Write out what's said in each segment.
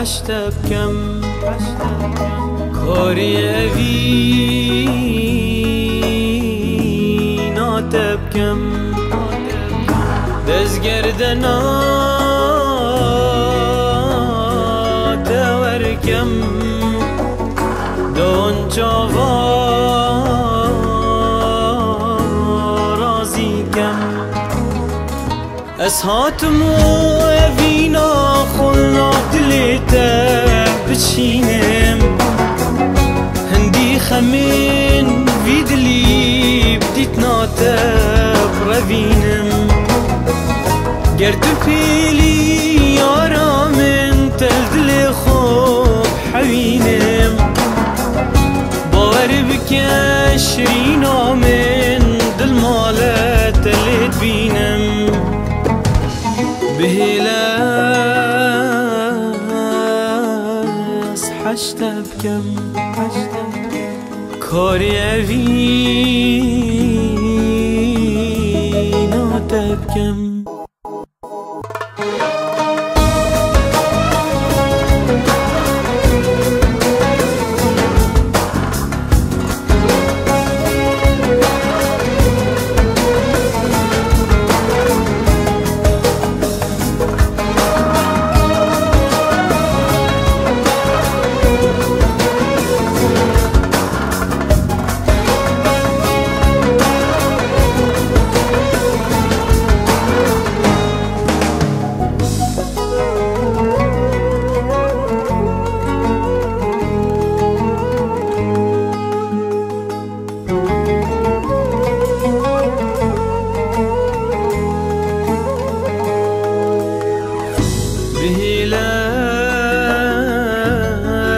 حشته بکەم کاری ئەوی ناتە بکەم دەستگەردە ناتە وەرکەم دۆن چاوەڕازیکەم ئەس هاتم و ئەوی ناخۆڵنا دلێتە بچینم هەندی خەمێن وی دلی بدیت ناتە بڕەڤینم گەر تو پێلی یارا من تەل دلێ خۆ حەوینم باوەر بکە شیرینۆ من دل ماڵەتە لێت بینم بهێلەس حەشتە بکەم کاری ئەوی ناتە بکەم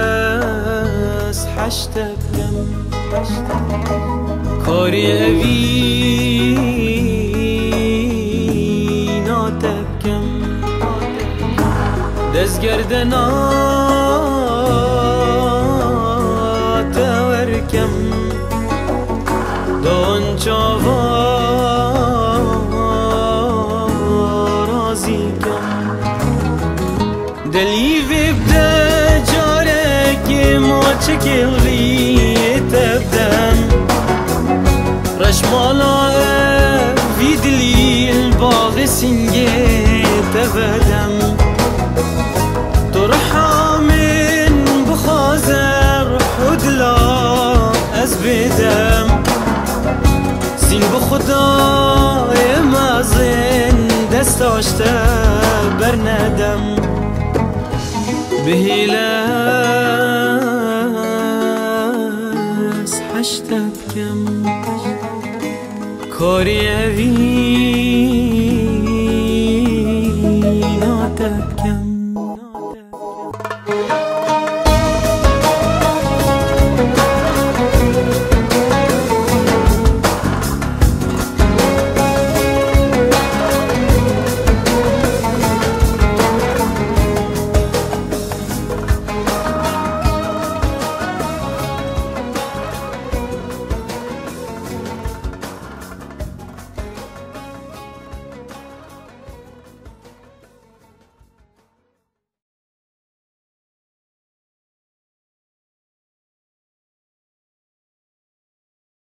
بهێلەس حەشتە بکەم کاری ئەوی ناتە بکەم دەستگەردە ناتە وەرکەم دۆن چاوەڕازیکەم دلی وی بدە جارێکی ماچەکێڵیێتە بدەم ڕەشماڵا ئەوی دلی باغی سینگێتە بەدەم تو ڕەحا من بخوازە ڕەح و دلا ئەس بێدەم سین بخودایە مەزن دەستاشتە بەرنەدەم بهێلەس حەشتە بکەم کاری ئەوی